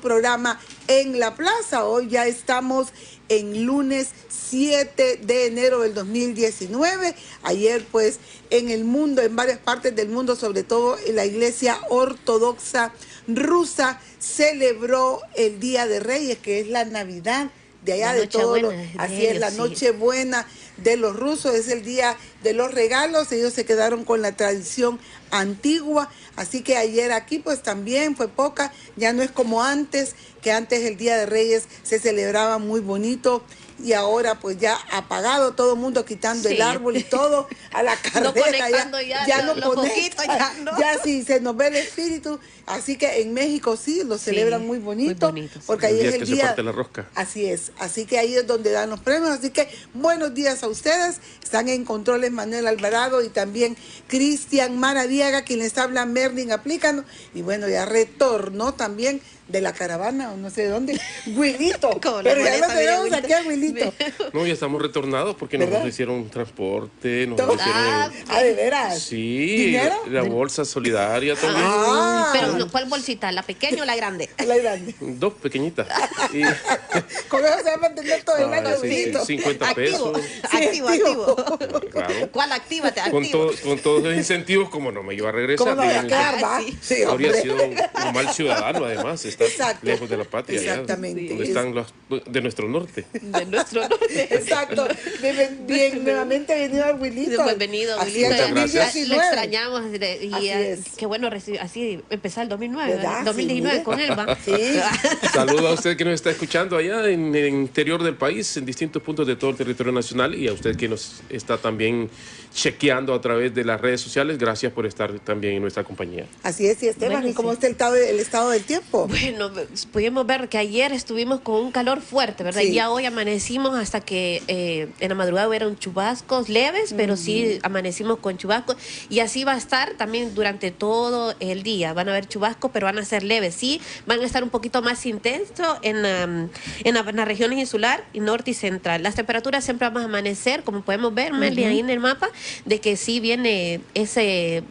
Programa en la Plaza. Hoy ya estamos en lunes 7 de enero del 2019. Ayer pues en el mundo, en varias partes del mundo, sobre todo en la Iglesia Ortodoxa Rusa, celebró el Día de Reyes, que es la Navidad de allá, de todos los, así es, la Nochebuena de los rusos, es el día de los regalos. Ellos se quedaron con la tradición antigua, así que ayer aquí pues también fue poca, ya no es como antes, que antes el Día de Reyes se celebraba muy bonito, y ahora pues ya apagado, todo el mundo quitando el árbol y todo a la carrera, no conectando ya no conecta, ya sí se nos ve el espíritu. Así que en México sí lo celebran muy bonito, porque ahí es el día, se parte la rosca. Así es, así que ahí es donde dan los premios. Así que buenos días a ustedes. Están en controles Manuel Alvarado y también Cristian Maradiaga, quien les habla, Merlin Aplicando. Y bueno, ya retornó también de la caravana, o no sé de dónde, Wilito. Pero ya lo tenemos aquí a Wilito. No, ya estamos retornados porque nos hicieron transporte, nos hicieron... ¿de veras? Sí, ¿dinero? La bolsa solidaria también. Pero ¿cuál bolsita? ¿La pequeña o la grande? La grande. Dos pequeñitas. Y... con eso se va a mantener todo el año, Wilito. 50 pesos. Activo. Claro. ¿Cuál actívate? Con todos los incentivos, como no me iba a regresar. ¿Cómo no voy a quedar, va? Sí, habría sido un mal ciudadano, además, estar lejos de la patria. Exactamente. Allá, donde están los de nuestro norte. De nuestro norte. Exacto. Bien, nuevamente venido al Wilito. Bienvenido, Wilito. Muchas gracias. Lo extrañamos. Y qué bueno así empezar el 2009, 2019 con él, ¿va? Sí. Saludos a usted que nos está escuchando allá en el interior del país, en distintos puntos de todo el territorio nacional, y a usted que nos está también chequeando a través de las redes sociales. Gracias por estar también en nuestra compañía. Así es, y Esteban, bueno, ¿y cómo está el estado del tiempo? Bueno, pudimos ver que ayer estuvimos con un calor fuerte, ¿verdad? Y ya hoy amanecimos hasta que en la madrugada hubieron chubascos leves, pero sí amanecimos con chubascos, y así va a estar también durante todo el día. Van a haber chubascos, pero van a ser leves, sí, van a estar un poquito más intensos en la región insular y norte y central. Las temperaturas siempre vamos a amanecer, como podemos ver, Meli, ahí en el mapa, de que sí viene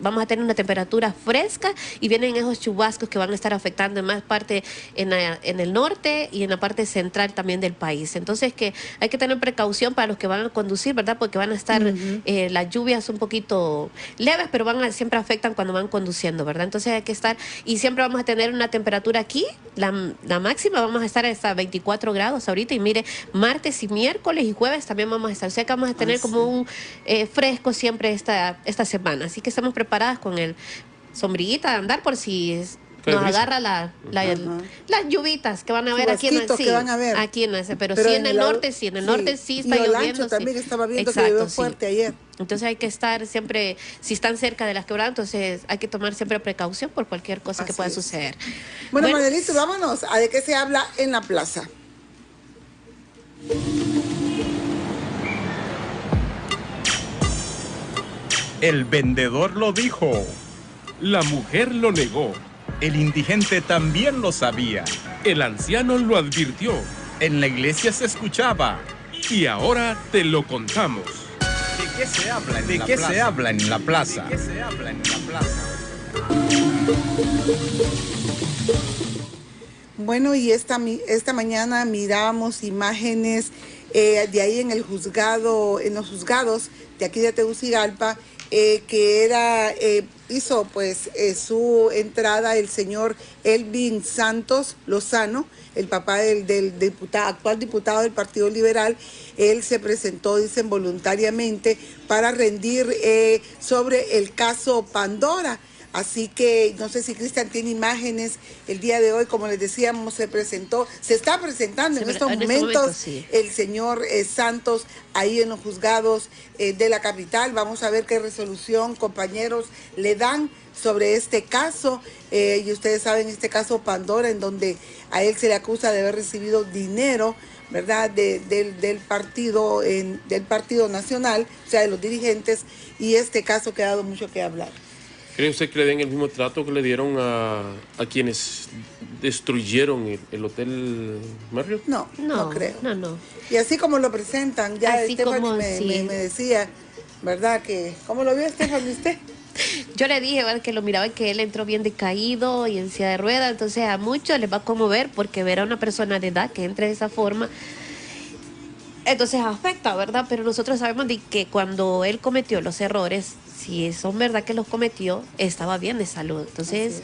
vamos a tener una temperatura fresca, y vienen esos chubascos que van a estar afectando en más parte en el norte y en la parte central también del país. Entonces que hay que tener precaución para los que van a conducir, ¿verdad? Porque van a estar las lluvias un poquito leves, pero siempre afectan cuando van conduciendo, ¿verdad? Entonces hay que estar, y siempre vamos a tener una temperatura aquí, la máxima vamos a estar hasta 24 grados ahorita, y mire, martes y miércoles y jueves también vamos a estar, o sea que vamos a tener como un fresco siempre esta semana, así que estamos preparadas con el sombrillita de andar por si nos agarra las lluvitas que van a haber aquí en ese, pero sí en el norte, sí está lloviendo. También estaba viendo que llovió fuerte ayer. Entonces hay que estar siempre, si están cerca de las quebradas, entonces hay que tomar siempre precaución por cualquier cosa que pueda suceder. Bueno, Manuelito, vámonos a de qué se habla en la plaza. El vendedor lo dijo, la mujer lo negó, el indigente también lo sabía, el anciano lo advirtió, En la iglesia se escuchaba y ahora te lo contamos. ¿De qué se habla en ¿De la qué plaza? se habla en la plaza? ¿De qué se habla en la plaza? Bueno, y esta mañana mirábamos imágenes de ahí en el juzgado, en los juzgados de aquí de Tegucigalpa, que hizo pues su entrada el señor Elvin Santos Lozano, el papá del actual diputado del Partido Liberal. Él se presentó, dicen, voluntariamente para rendir sobre el caso Pandora. Así que no sé si Cristian tiene imágenes. El día de hoy, como les decíamos, se está presentando en estos momentos sí. el señor Santos ahí en los juzgados de la capital. Vamos a ver qué resolución, compañeros, le dan sobre este caso. Y ustedes saben, este caso Pandora, en donde a él se le acusa de haber recibido dinero, ¿verdad?, del partido nacional, o sea, de los dirigentes, y este caso que ha dado mucho que hablar. ¿Cree usted que le den el mismo trato que le dieron a quienes destruyeron el Hotel Marriott? No creo. No. Y así como lo presentan, ya Así Stephanie como me decía, ¿verdad? ¿Cómo lo vio Stephanie usted? Yo le dije, ¿verdad?, que lo miraba, que él entró bien decaído y en silla de ruedas, entonces a muchos les va a conmover, porque ver a una persona de edad que entre de esa forma, entonces afecta, ¿verdad? Pero nosotros sabemos de que cuando él cometió los errores, si son verdad que los cometió, estaba bien de salud. Entonces,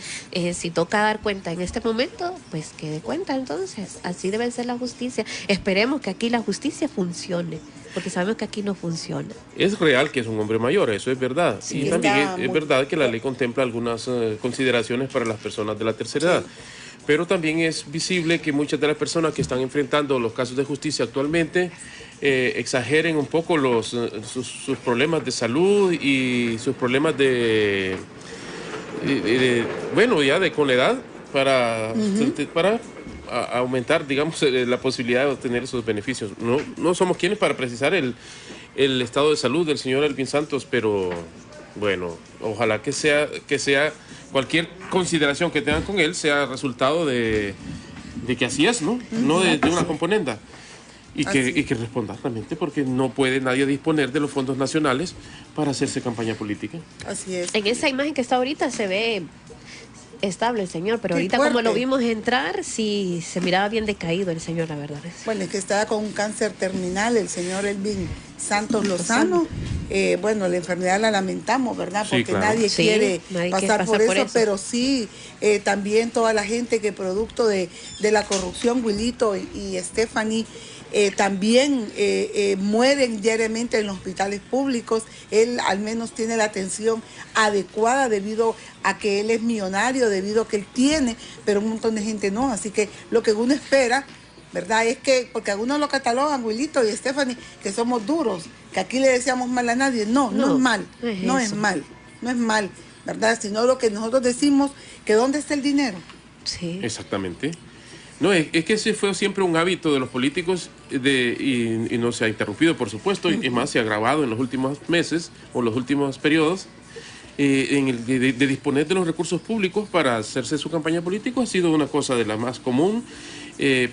si toca dar cuenta en este momento, pues que dé cuenta. Entonces, así debe ser la justicia. Esperemos que aquí la justicia funcione, porque sabemos que aquí no funciona. Es real que es un hombre mayor, eso es verdad. Sí, y también es verdad que la ley contempla algunas consideraciones para las personas de la tercera edad. Pero también es visible que muchas de las personas que están enfrentando los casos de justicia actualmente exageren un poco sus problemas de salud y sus problemas con la edad para aumentar, digamos, la posibilidad de obtener esos beneficios. No somos quienes para precisar el estado de salud del señor Elvin Santos, pero bueno, ojalá que sea cualquier consideración que tengan con él sea resultado de que así es, ¿no? No de una componenda. Y que responda realmente, porque no puede nadie disponer de los fondos nacionales para hacerse campaña política. Así es. En esa imagen que está ahorita se ve estable el señor, pero Qué ahorita fuerte. como lo vimos entrar, sí se miraba bien decaído el señor, la verdad. Bueno, es que estaba con un cáncer terminal el señor Elvin Santos Lozano. La enfermedad la lamentamos, ¿verdad? Sí, Porque claro. nadie Sí, quiere nadie pasar quiere por eso, pero sí, también toda la gente que producto de la corrupción, Wilito y Stephanie, también mueren diariamente en los hospitales públicos. Él al menos tiene la atención adecuada debido a que él es millonario, debido a que él tiene, pero un montón de gente no. Así que lo que uno espera, ¿verdad?, es que, porque algunos lo catalogan, Wilito y Stephanie, que somos duros, que aquí le deseamos mal a nadie. No es mal, no es mal, ¿verdad? Sino lo que nosotros decimos, que ¿dónde está el dinero? Sí. Exactamente. No, es que ese fue siempre un hábito de los políticos y no se ha interrumpido, por supuesto, y más se ha agravado en los últimos meses o los últimos periodos. De disponer de los recursos públicos para hacerse su campaña política ha sido una cosa de la más común,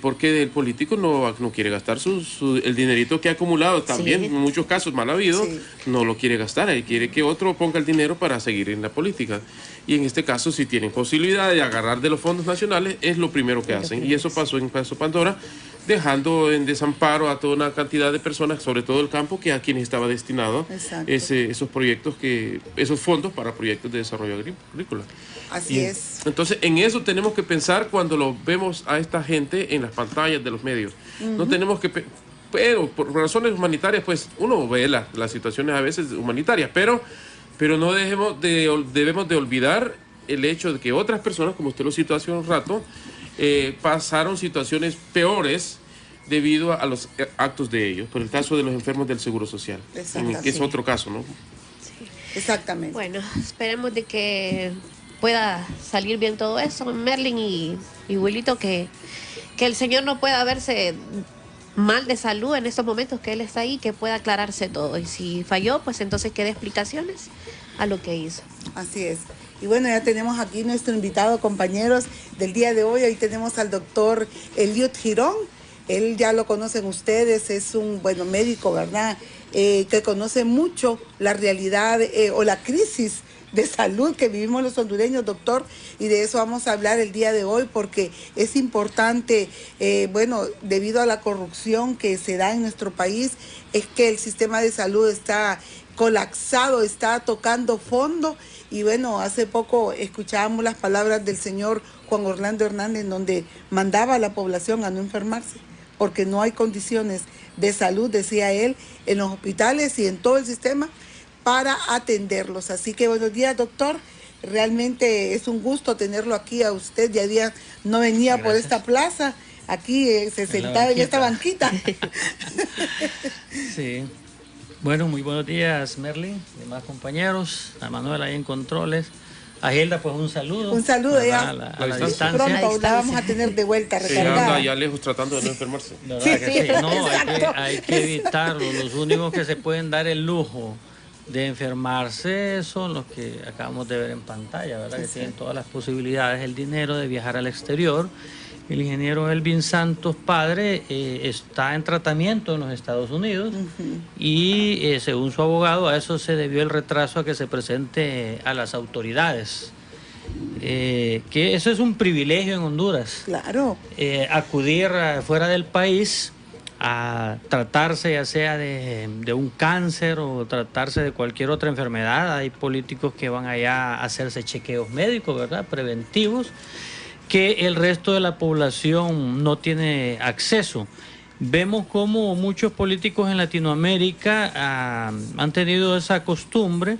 porque el político no quiere gastar el dinerito que ha acumulado, también en muchos casos mal habido, no lo quiere gastar, él quiere que otro ponga el dinero para seguir en la política. Y en este caso, si tienen posibilidad de agarrar de los fondos nacionales, es lo primero que hacen. Y eso pasó en caso Pandora, dejando en desamparo a toda una cantidad de personas, sobre todo el campo, que a quienes estaba destinado esos fondos para proyectos de desarrollo agrícola. Así es. Entonces, en eso tenemos que pensar cuando lo vemos a esta gente en las pantallas de los medios. No tenemos que... Pero por razones humanitarias, pues uno ve las situaciones a veces humanitarias, pero no debemos de olvidar el hecho de que otras personas, como usted lo citó hace un rato, pasaron situaciones peores debido a los actos de ellos, por el caso de los enfermos del Seguro Social, que es otro caso, ¿no? Sí. Exactamente. Bueno, esperemos de que pueda salir bien todo eso, Merlin y Wilito, que el señor no pueda verse mal de salud en estos momentos que él está ahí, que pueda aclararse todo, y si falló, pues entonces que dé explicaciones a lo que hizo. Así es. Y bueno, ya tenemos aquí nuestro invitado, compañeros, del día de hoy. Ahí tenemos al doctor Eliud Girón. Él ya lo conocen ustedes, es un médico, ¿verdad? Que conoce mucho la realidad o la crisis de salud que vivimos los hondureños, doctor, y de eso vamos a hablar el día de hoy porque es importante, debido a la corrupción que se da en nuestro país, es que el sistema de salud está colapsado, está tocando fondo. Y hace poco escuchábamos las palabras del señor Juan Orlando Hernández, en donde mandaba a la población a no enfermarse, porque no hay condiciones de salud, decía él, en los hospitales y en todo el sistema para atenderlos. Así que buenos días, doctor. Realmente es un gusto tenerlo aquí a usted. Ya día no venía Gracias. Por esta plaza. Aquí se sentaba en esta banquita. Sí. Bueno, muy buenos días, Merlin, demás compañeros, a Manuel ahí en controles, a Hilda, pues un saludo. Un saludo ya. A la distancia. Pronto la vamos a tener de vuelta recargada. Anda allá lejos tratando de no enfermarse. Sí. No, hay que evitarlo. Los únicos que se pueden dar el lujo de enfermarse son los que acabamos de ver en pantalla, ¿verdad? Que tienen todas las posibilidades, el dinero de viajar al exterior. El ingeniero Elvin Santos, padre, está en tratamiento en los Estados Unidos y según su abogado a eso se debió el retraso a que se presente a las autoridades. Que eso es un privilegio en Honduras. Claro. Acudir fuera del país a tratarse ya sea de un cáncer o tratarse de cualquier otra enfermedad. Hay políticos que van allá a hacerse chequeos médicos, ¿verdad? Preventivos, que el resto de la población no tiene acceso. Vemos como muchos políticos en Latinoamérica han tenido esa costumbre.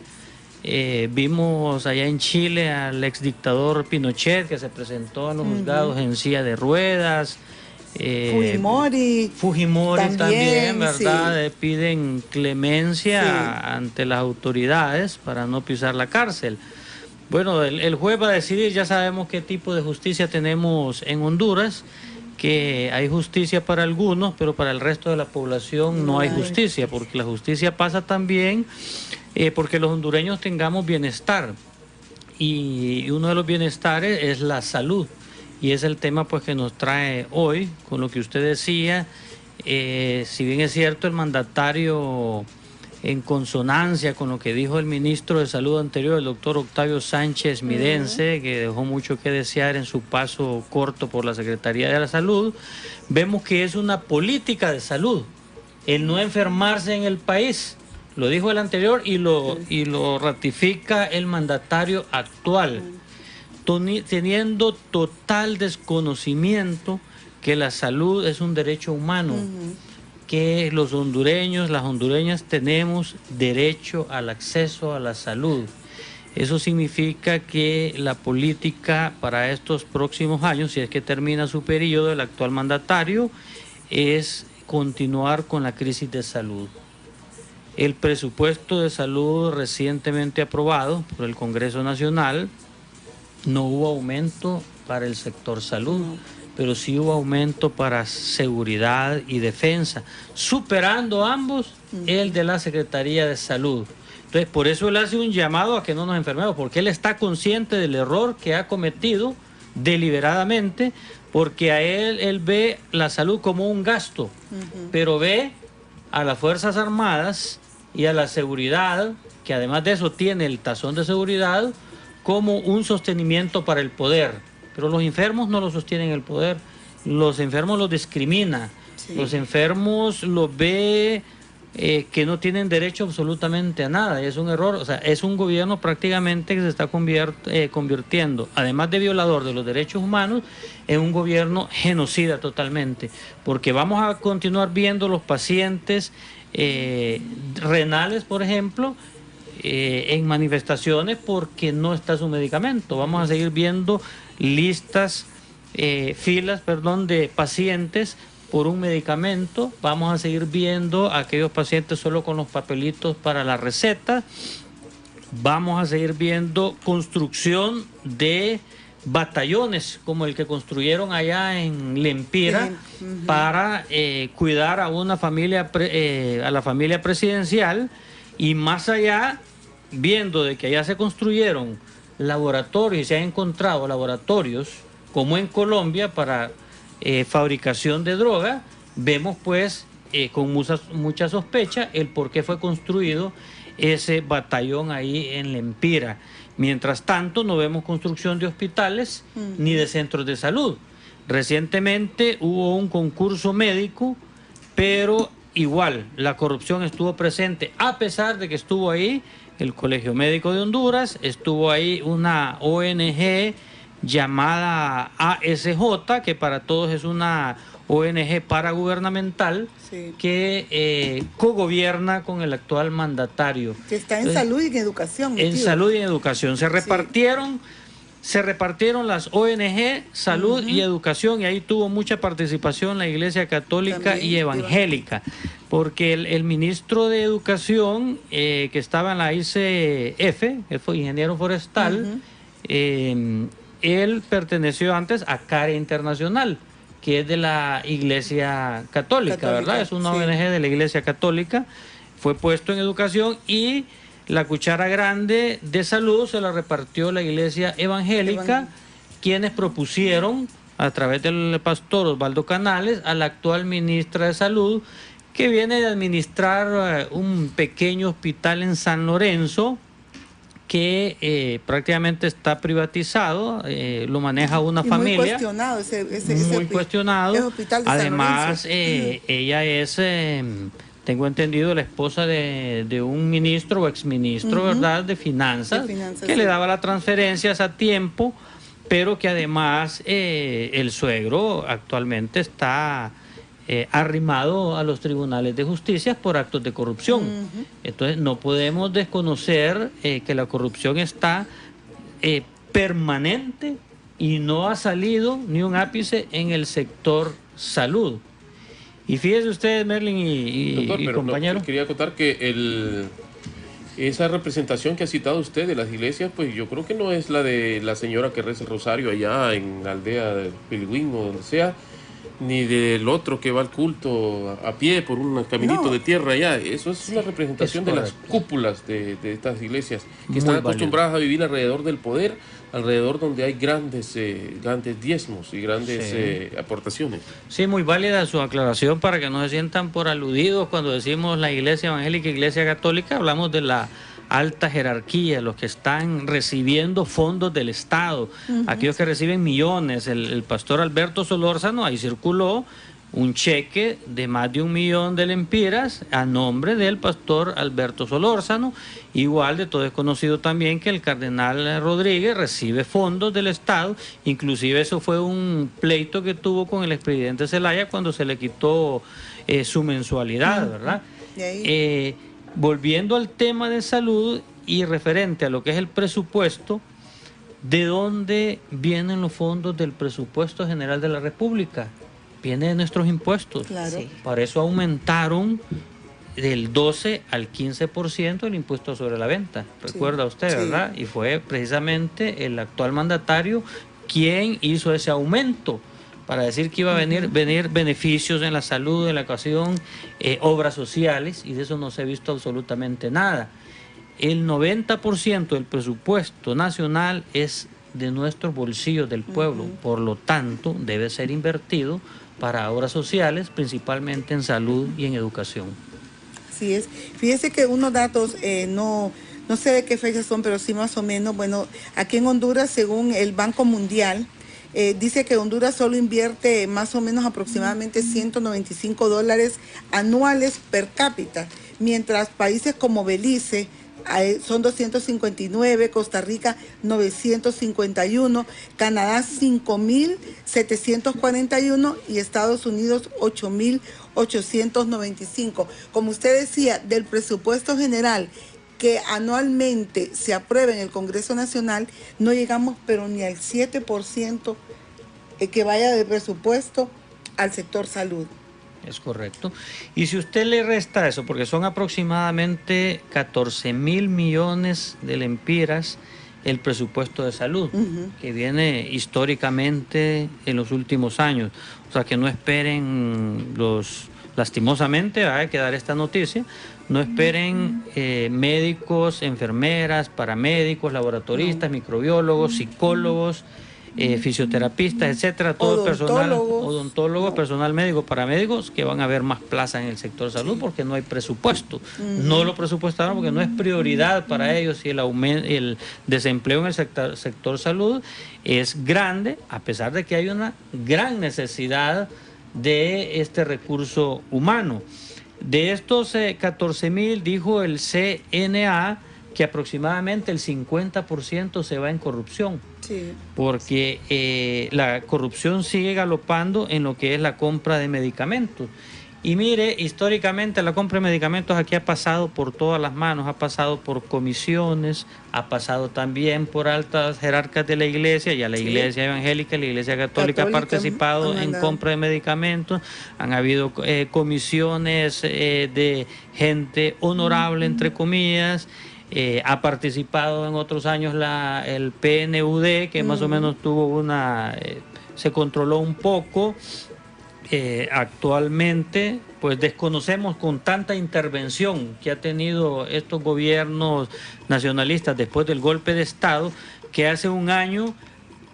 Vimos allá en Chile al exdictador Pinochet, que se presentó en los juzgados en silla de ruedas. Fujimori también, ¿verdad? Sí. Piden clemencia ante las autoridades para no pisar la cárcel. Bueno, el juez va a decidir, ya sabemos qué tipo de justicia tenemos en Honduras, que hay justicia para algunos, pero para el resto de la población no hay justicia, porque la justicia pasa también porque los hondureños tengamos bienestar, y uno de los bienestares es la salud, y es el tema pues que nos trae hoy, con lo que usted decía. Si bien es cierto, el mandatario, en consonancia con lo que dijo el ministro de Salud anterior, el doctor Octavio Sánchez Midense, que dejó mucho que desear en su paso corto por la Secretaría de la Salud, vemos que es una política de salud, el no enfermarse en el país. Lo dijo el anterior y lo ratifica el mandatario actual, teniendo total desconocimiento que la salud es un derecho humano. Que los hondureños, las hondureñas tenemos derecho al acceso a la salud. Eso significa que la política para estos próximos años, si es que termina su periodo, el actual mandatario, es continuar con la crisis de salud. El presupuesto de salud recientemente aprobado por el Congreso Nacional, no hubo aumento para el sector salud, pero sí hubo aumento para seguridad y defensa, superando ambos el de la Secretaría de Salud. Entonces, por eso él hace un llamado a que no nos enfermemos, porque él está consciente del error que ha cometido deliberadamente, porque a él ve la salud como un gasto, pero ve a las Fuerzas Armadas y a la seguridad, que además de eso tiene el tazón de seguridad, como un sostenimiento para el poder. Pero los enfermos no los sostienen el poder, los enfermos los discrimina, los enfermos los ve que no tienen derecho absolutamente a nada, y es un error. O sea, es un gobierno prácticamente que se está convirtiendo, además de violador de los derechos humanos, en un gobierno genocida totalmente, porque vamos a continuar viendo los pacientes renales, por ejemplo, en manifestaciones porque no está su medicamento. Vamos a seguir viendo filas de pacientes por un medicamento. Vamos a seguir viendo a aquellos pacientes solo con los papelitos para la receta. Vamos a seguir viendo construcción de batallones como el que construyeron allá en Lempira para cuidar a una familia, a la familia presidencial, y más allá viendo de que allá se construyeron laboratorios y se han encontrado laboratorios como en Colombia para fabricación de droga, vemos pues con mucha sospecha el por qué fue construido ese batallón ahí en Lempira. Mientras tanto, no vemos construcción de hospitales ni de centros de salud. Recientemente hubo un concurso médico, pero igual la corrupción estuvo presente, a pesar de que estuvo ahí el Colegio Médico de Honduras, estuvo ahí una ONG llamada ASJ, que para todos es una ONG paragubernamental, sí, que cogobierna con el actual mandatario. Que está en salud y en educación. En salud y en educación. Se repartieron las ONG, salud y educación, y ahí tuvo mucha participación la Iglesia Católica también, y Evangélica, porque el ministro de Educación, que estaba en la ICF, él fue ingeniero forestal, él perteneció antes a CARE Internacional, que es de la Iglesia Católica, ¿verdad? Es una ONG de la Iglesia Católica, fue puesto en educación, y la cuchara grande de salud se la repartió la Iglesia Evangélica, quienes propusieron, a través del pastor Osvaldo Canales, a la actual ministra de Salud, que viene de administrar un pequeño hospital en San Lorenzo, que prácticamente está privatizado, lo maneja una familia. Muy cuestionado muy cuestionado. Además, ella es, tengo entendido, la esposa de un ministro o exministro, ¿verdad?, de finanzas, que le daba las transferencias a tiempo, pero que además el suegro actualmente está arrimado a los tribunales de justicia por actos de corrupción. Entonces no podemos desconocer que la corrupción está permanente y no ha salido ni un ápice en el sector salud. Y fíjese usted, Merlin y compañero. No, quería acotar que esa representación que ha citado usted de las iglesias, pues yo creo que no es la de la señora que reza el rosario allá en la aldea de Pilgüín o donde sea, ni del otro que va al culto a pie por un caminito de tierra allá. Eso es una representación de las cúpulas de estas iglesias, que están acostumbradas a vivir alrededor del poder, alrededor donde hay grandes diezmos y grandes aportaciones. Sí, muy válida su aclaración para que no se sientan por aludidos cuando decimos la Iglesia Evangélica y Iglesia Católica. Hablamos de la alta jerarquía, los que están recibiendo fondos del Estado, aquellos que reciben millones. El pastor Alberto Solórzano, ahí circuló un cheque de más de 1 millón de lempiras a nombre del pastor Alberto Solórzano. Igual de todo es conocido también que el cardenal Rodríguez recibe fondos del Estado, inclusive eso fue un pleito que tuvo con el expresidente Zelaya cuando se le quitó su mensualidad, ¿verdad? Volviendo al tema de salud y referente a lo que es el presupuesto, ¿de dónde vienen los fondos del presupuesto general de la República? Viene de nuestros impuestos. Claro. Sí. Para eso aumentaron del 12 al 15% el impuesto sobre la venta. Recuerda usted, ¿verdad? Y fue precisamente el actual mandatario quien hizo ese aumento para decir que iba a venir beneficios en la salud, en la educación, obras sociales, y de eso no se ha visto absolutamente nada. El 90% del presupuesto nacional es de nuestros bolsillos del pueblo, por lo tanto debe ser invertido para obras sociales, principalmente en salud y en educación. Así es. Fíjese que unos datos, no sé de qué fechas son, pero sí más o menos, bueno, aquí en Honduras, según el Banco Mundial, dice que Honduras solo invierte más o menos aproximadamente $195 anuales per cápita, mientras países como Belice son 259, Costa Rica 951, Canadá 5.741 y Estados Unidos 8.895. Como usted decía, del presupuesto general que anualmente se aprueba en el Congreso Nacional, no llegamos pero ni al 7% que vaya de presupuesto al sector salud. Es correcto. Y si usted le resta eso, porque son aproximadamente 14.000 millones de lempiras el presupuesto de salud, que viene históricamente en los últimos años. O sea, que no esperen lastimosamente, hay que dar esta noticia, no esperen médicos, enfermeras, paramédicos, laboratoristas, microbiólogos, psicólogos, fisioterapistas, etcétera, todo el personal, odontólogos, no. personal médico, paramédicos, que van a haber más plazas en el sector salud porque no hay presupuesto. No lo presupuestaron porque no es prioridad para ellos y el desempleo en el sector salud es grande, a pesar de que hay una gran necesidad de este recurso humano. De estos 14,000, dijo el CNA, que aproximadamente el 50% se va en corrupción, sí, porque la corrupción sigue galopando en lo que es la compra de medicamentos. Y mire, históricamente la compra de medicamentos aquí ha pasado por todas las manos, ha pasado por comisiones, ha pasado también por altas jerarcas de la iglesia, ya la iglesia evangélica y la iglesia católica ha participado en compra de medicamentos, han habido comisiones de gente honorable, entre comillas. Ha participado en otros años el PNUD, que más o menos tuvo se controló un poco. Actualmente, pues desconocemos con tanta intervención que ha tenido estos gobiernos nacionalistas después del golpe de Estado, que hace un año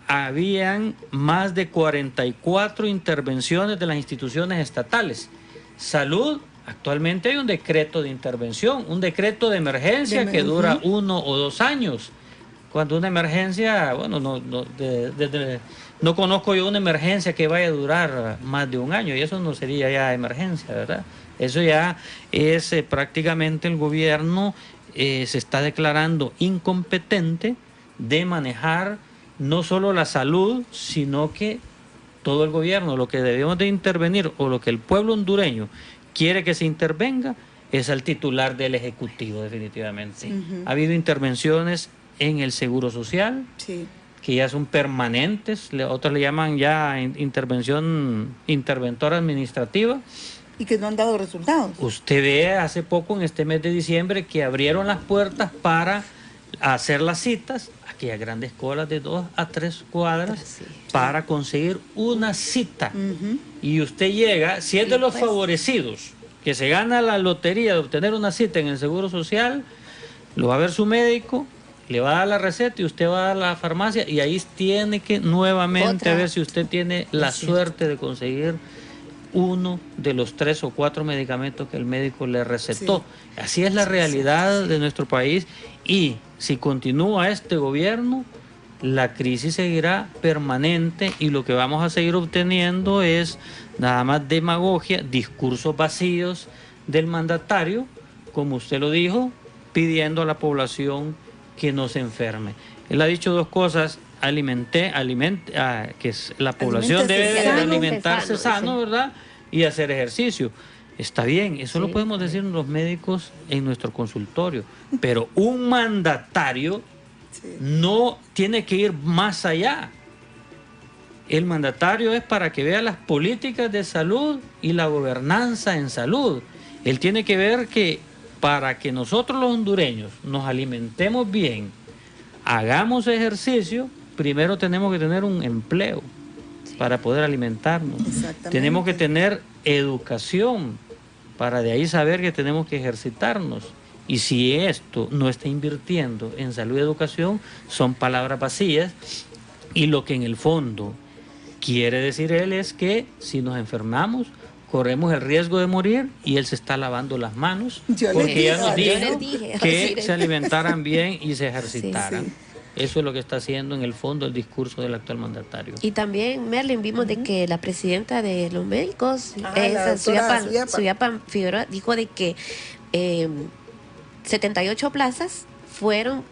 habían más de 44 intervenciones de las instituciones estatales. Salud, actualmente hay un decreto de intervención, un decreto de emergencia que dura 1 o 2 años. Cuando una emergencia, bueno, no conozco yo una emergencia que vaya a durar más de 1 año, y eso no sería ya emergencia, ¿verdad? Eso ya es prácticamente el gobierno se está declarando incompetente de manejar no solo la salud, sino que todo el gobierno. Lo que debemos de intervenir, o lo que el pueblo hondureño quiere que se intervenga, es al titular del Ejecutivo, definitivamente. Ha habido intervenciones en el Seguro Social, sí, que ya son permanentes, otros le llaman ya interventora administrativa. Y que no han dado resultados. Usted ve hace poco, en este mes de diciembre, que abrieron las puertas para hacer las citas, aquellas grandes colas de 2 a 3 cuadras, para conseguir una cita. Y usted llega, si es de los favorecidos, que se gana la lotería de obtener una cita en el Seguro Social, lo va a ver su médico, le va a dar la receta y usted va a la farmacia y ahí tiene que nuevamente a ver si usted tiene la suerte de conseguir uno de los 3 o 4 medicamentos que el médico le recetó. Sí. Así es la realidad de nuestro país, y si continúa este gobierno, la crisis seguirá permanente y lo que vamos a seguir obteniendo es nada más demagogia, discursos vacíos del mandatario, como usted lo dijo, pidiendo a la población que no se enferme. Él ha dicho 2 cosas: que la población debe de alimentarse sano, ¿verdad? Y hacer ejercicio. Está bien, eso lo podemos decir los médicos en nuestro consultorio, pero un mandatario no tiene que ir más allá. El mandatario es para que vea las políticas de salud y la gobernanza en salud. Él tiene que ver que para que nosotros los hondureños nos alimentemos bien, hagamos ejercicio, primero tenemos que tener un empleo para poder alimentarnos. Tenemos que tener educación para de ahí saber que tenemos que ejercitarnos. Y si esto no está invirtiendo en salud y educación, son palabras vacías, y lo que en el fondo quiere decir él es que si nos enfermamos, corremos el riesgo de morir, y él se está lavando las manos porque ya nos dijo que se alimentaran bien y se ejercitaran. Eso es lo que está haciendo en el fondo el discurso del actual mandatario. Y también, Merlin, vimos de que la presidenta de los médicos, Suyapan Figueroa, dijo de que 78 plazas fueron...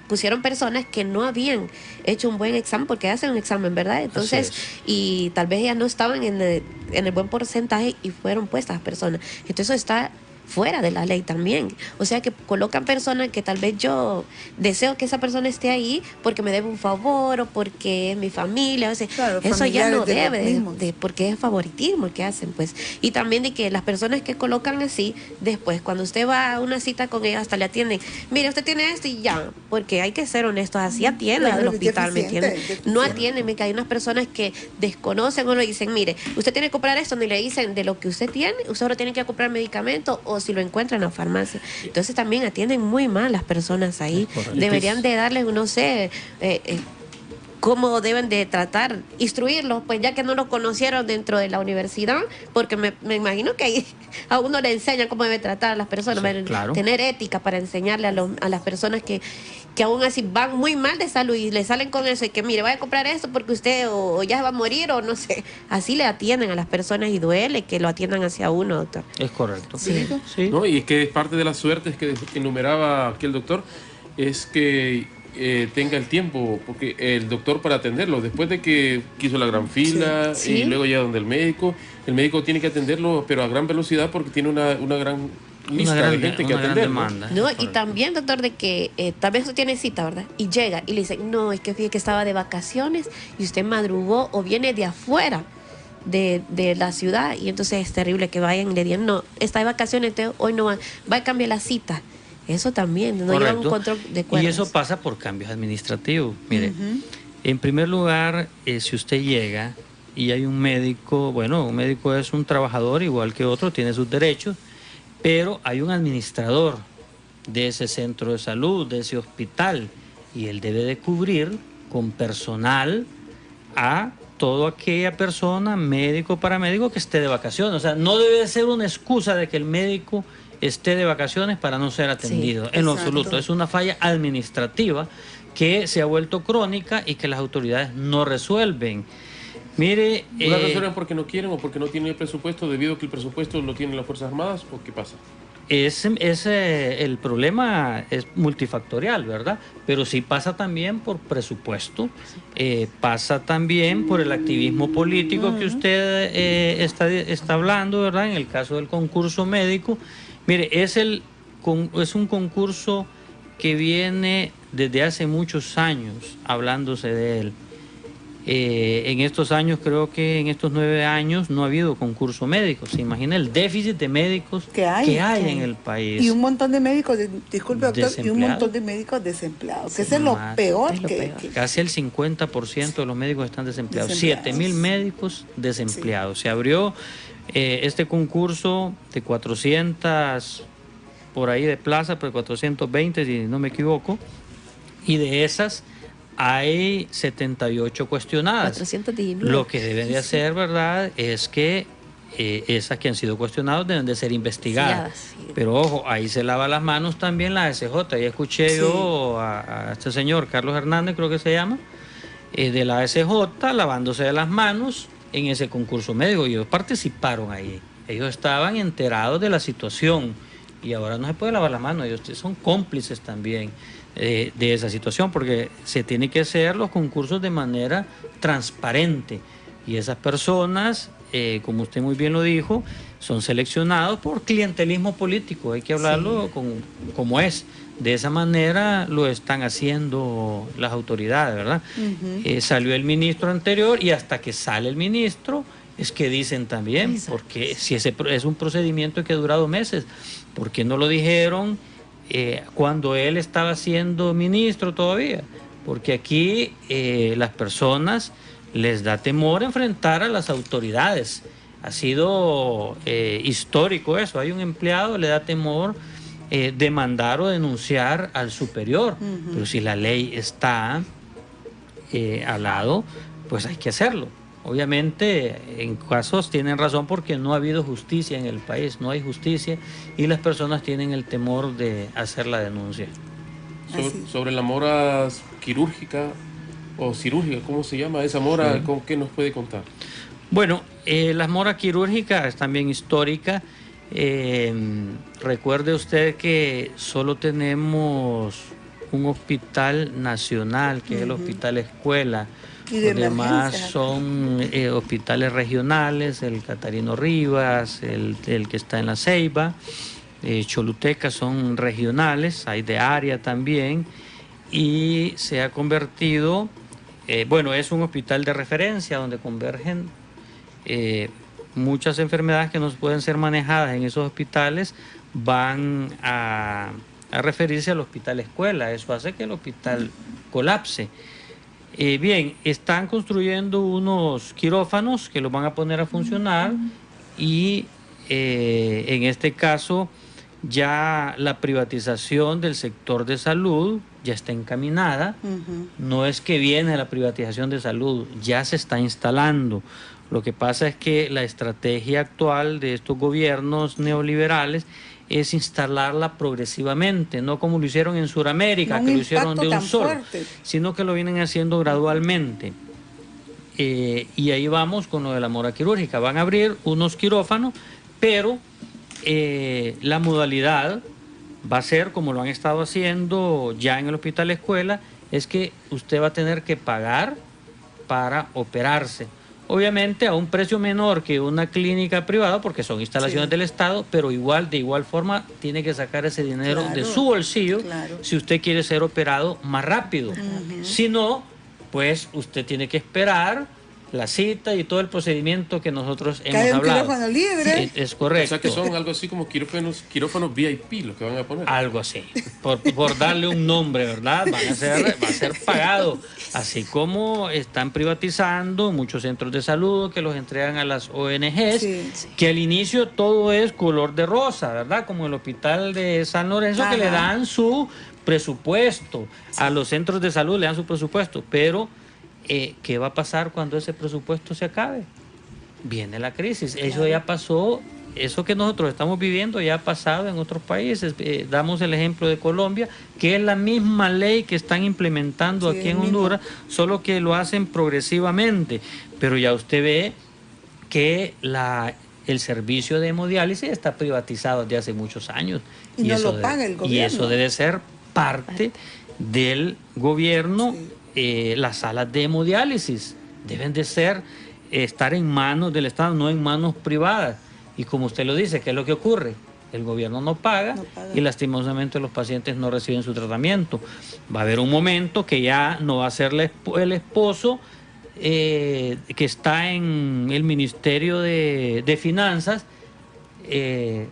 pusieron personas que no habían hecho un buen examen, porque hacen un examen, ¿verdad? Entonces, y tal vez ellas no estaban en el buen porcentaje y fueron puestas personas. Entonces eso está fuera de la ley también. O sea, que colocan personas que tal vez yo deseo que esa persona esté ahí porque me debe un favor o porque es mi familia. O sea, eso ya no debe, porque es favoritismo que hacen, pues. Y también de que las personas que colocan así, después, cuando usted va a una cita con ellas, hasta le atienden, mire, usted tiene esto y ya, porque hay que ser honestos, así atienden en el hospital, ¿me entiende? No atienden, que hay unas personas que desconocen o le dicen, mire, usted tiene que comprar esto, ni le dicen de lo que usted tiene, usted ahora tiene que comprar medicamento o si lo encuentran en la farmacia. Entonces también atienden muy mal las personas ahí. Deberían de darles, no sé, cómo deben de tratar, instruirlos, pues ya que no los conocieron dentro de la universidad, porque me imagino que ahí a uno le enseñan cómo debe tratar a las personas, Sí, claro. tener ética para enseñarle a las personas que aún así van muy mal de salud y le salen con eso y que mire, vaya a comprar esto porque usted o ya va a morir o no sé, así le atienden a las personas y duele que lo atiendan hacia uno, doctor. Es correcto. Sí. Sí. ¿No? Y es que parte de las suertes que enumeraba aquí el doctor es que tenga el tiempo, porque el doctor para atenderlo, después de que quiso la gran fila Sí. y luego ya donde el médico tiene que atenderlo, pero a gran velocidad porque tiene una gran lista de gente que atender. demanda. No, y Correcto. también, doctor, de que tal vez usted tiene cita, ¿verdad? Y llega y le dice, no, es que fíjate que estaba de vacaciones y usted madrugó o viene de afuera de la ciudad y entonces es terrible que vayan y le digan, no, está de vacaciones, entonces hoy no va a cambiar la cita. Eso también, no lleva un Correcto. control de Y cuerdas. eso pasa por cambios administrativos. Mire, en primer lugar, si usted llega y hay un médico, bueno, un médico es un trabajador igual que otro, tiene sus derechos, pero hay un administrador de ese centro de salud, de ese hospital, y él debe de cubrir con personal a toda aquella persona, médico, paramédico, que esté de vacaciones. O sea, no debe ser una excusa de que el médico esté de vacaciones para no ser atendido. Sí, en lo exacto. absoluto. Es una falla administrativa que se ha vuelto crónica y que las autoridades no resuelven. Mire, ¿Una resuelven porque no quieren o porque no tienen el presupuesto debido a que el presupuesto lo tienen las Fuerzas Armadas o qué pasa? el problema es multifactorial, ¿verdad? Pero sí pasa también por presupuesto, pasa también por el activismo político que usted está hablando, ¿verdad? En el caso del concurso médico. Mire, es un concurso que viene desde hace muchos años hablándose de él. En estos años, creo que en estos 9 años no ha habido concurso médico. ¿Se imagina el déficit de médicos que hay en el país? Y un montón de médicos, disculpe doctor, y un Desempleados. montón de médicos desempleados, que eso es lo Más. peor. Es lo peor. Casi el 50% de los médicos están desempleados. Desempleados. 7,000 médicos desempleados. Se abrió este concurso de 400, por ahí de plaza, pero 420, si no me equivoco. Y de esas hay 78 cuestionadas. 419. Lo que deben de hacer, ¿verdad?, es que esas que han sido cuestionadas deben de ser investigadas. Sí. Pero ojo, ahí se lava las manos también la ASJ. Ya escuché yo a este señor, Carlos Hernández, creo que se llama, de la ASJ, lavándose de las manos en ese concurso médico. Ellos participaron ahí. Ellos estaban enterados de la situación y ahora no se puede lavar las manos. Ellos son cómplices también de esa situación, porque se tienen que hacer los concursos de manera transparente y esas personas, como usted muy bien lo dijo, son seleccionados por clientelismo político. Hay que hablarlo como es. De esa manera lo están haciendo las autoridades, ¿verdad? Salió el ministro anterior y hasta que sale el ministro es que dicen también, Exacto. porque si ese es un procedimiento que ha durado meses, ¿por qué no lo dijeron cuando él estaba siendo ministro todavía? Porque aquí las personas les da temor enfrentar a las autoridades. Ha sido histórico eso. Hay un empleado, le da temor demandar o denunciar al superior. Pero si la ley está al lado, pues hay que hacerlo. Obviamente, en casos tienen razón porque no ha habido justicia en el país, no hay justicia y las personas tienen el temor de hacer la denuncia. Sobre la mora quirúrgica o cirúrgica, ¿cómo se llama esa mora? Sí. ¿Qué nos puede contar? Bueno, las moras quirúrgicas es también histórica. Recuerde usted que solo tenemos un hospital nacional, que es el Hospital Escuela. Y de Los demás emergencia. son hospitales regionales, el Catarino Rivas, el que está en La Ceiba, Choluteca son regionales, hay de área también, y se ha convertido, bueno, es un hospital de referencia donde convergen muchas enfermedades que no pueden ser manejadas en esos hospitales, van a referirse al Hospital Escuela. Eso hace que el hospital colapse. Bien, están construyendo unos quirófanos que los van a poner a funcionar y en este caso ya la privatización del sector de salud ya está encaminada. No es que viene la privatización de salud, ya se está instalando. Lo que pasa es que la estrategia actual de estos gobiernos neoliberales es instalarla progresivamente, no como lo hicieron en Sudamérica, que lo hicieron de un solo, sino que lo vienen haciendo gradualmente. Y ahí vamos con lo de la mora quirúrgica. Van a abrir unos quirófanos, pero la modalidad va a ser, como lo han estado haciendo ya en el Hospital Escuela, es que usted va a tener que pagar para operarse. Obviamente a un precio menor que una clínica privada, porque son instalaciones del Estado, pero de igual forma tiene que sacar ese dinero de su bolsillo si usted quiere ser operado más rápido. Si no, pues usted tiene que esperar la cita y todo el procedimiento que nosotros hemos hablado. Quirófano libre. Es correcto. O sea que son algo así como quirófanos VIP los que van a poner. Algo así, por darle un nombre, ¿verdad? Va a ser pagado. Así como están privatizando muchos centros de salud que los entregan a las ONGs, que al inicio todo es color de rosa, ¿verdad? Como el Hospital de San Lorenzo, que le dan su presupuesto. A los centros de salud le dan su presupuesto, pero ¿qué va a pasar cuando ese presupuesto se acabe? Viene la crisis. Eso ya pasó, eso que nosotros estamos viviendo ya ha pasado en otros países. Damos el ejemplo de Colombia, que es la misma ley que están implementando aquí en Honduras, solo que lo hacen progresivamente. Pero ya usted ve que el servicio de hemodiálisis está privatizado desde hace muchos años. Y no lo paga el gobierno. Y eso debe ser parte del gobierno. Las salas de hemodiálisis deben de estar en manos del Estado, no en manos privadas. Y como usted lo dice, ¿qué es lo que ocurre? El gobierno no paga y lastimosamente los pacientes no reciben su tratamiento. Va a haber un momento que ya no va a ser el esposo que está en el Ministerio de Finanzas,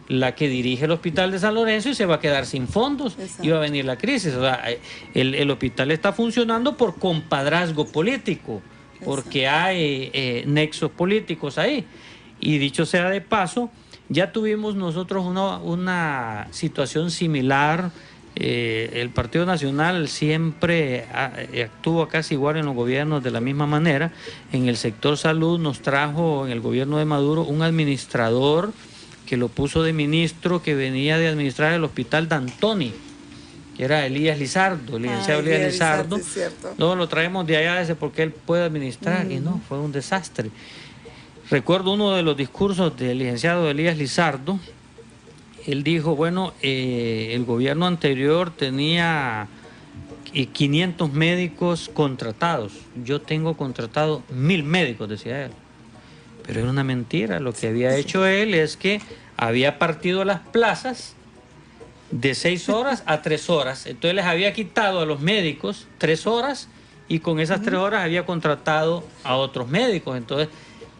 la que dirige el Hospital de San Lorenzo, y se va a quedar sin fondos. Y va a venir la crisis. O sea, el hospital está funcionando por compadrazgo político, porque hay nexos políticos ahí. Y dicho sea de paso, ya tuvimos nosotros una situación similar. El Partido Nacional siempre actúa casi igual en los gobiernos de la misma manera. En el sector salud nos trajo en el gobierno de Maduro un administrador que lo puso de ministro, que venía de administrar el hospital D'Antoni, que era Elías Lizardo, licenciado Elías Lizardo. No, lo traemos de allá porque él puede administrar, y no, fue un desastre. Recuerdo uno de los discursos del licenciado Elías Lizardo. Él dijo, bueno, el gobierno anterior tenía 500 médicos contratados. Yo tengo contratado 1000 médicos, decía él. Pero era una mentira. Lo que había hecho él es que había partido las plazas de 6 horas a 3 horas. Entonces les había quitado a los médicos 3 horas y con esas 3 horas había contratado a otros médicos. Entonces,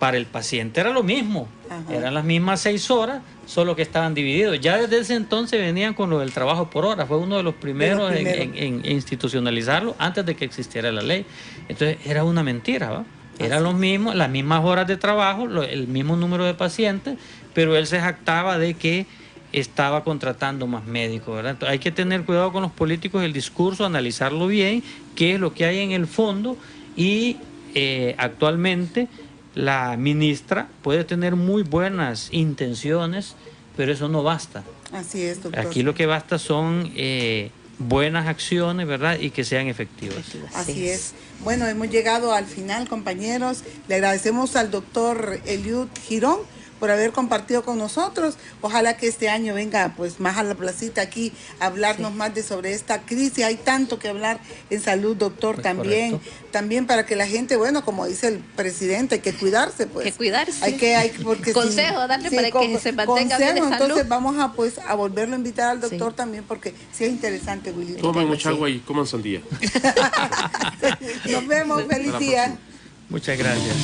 para el paciente era lo mismo. Eran las mismas 6 horas, solo que estaban divididos. Ya desde ese entonces venían con lo del trabajo por hora. Fue uno de los primeros en institucionalizarlo antes de que existiera la ley. Entonces, era una mentira, ¿va? Eran los mismos, las mismas horas de trabajo, el mismo número de pacientes, pero él se jactaba de que estaba contratando más médicos, ¿verdad? Entonces, hay que tener cuidado con los políticos, el discurso, analizarlo bien, qué es lo que hay en el fondo, y actualmente la ministra puede tener muy buenas intenciones, pero eso no basta. Así es, doctor. Aquí lo que basta son buenas acciones, ¿verdad? Y que sean efectivas. Así es. Bueno, hemos llegado al final, compañeros. Le agradecemos al doctor Eliud Girón por haber compartido con nosotros. Ojalá que este año venga pues más a la placita aquí a hablarnos más sobre esta crisis. Hay tanto que hablar en salud, doctor, pues también. Correcto. También para que la gente, bueno, como dice el presidente, hay que cuidarse, pues. Que cuidarse. Porque consejo, darle para que se mantenga bien de salud. Entonces vamos a volverlo a invitar al doctor también, porque sí es interesante, Willy. Tomen mucha agua y coman sandía. Nos vemos, feliz día. Muchas gracias.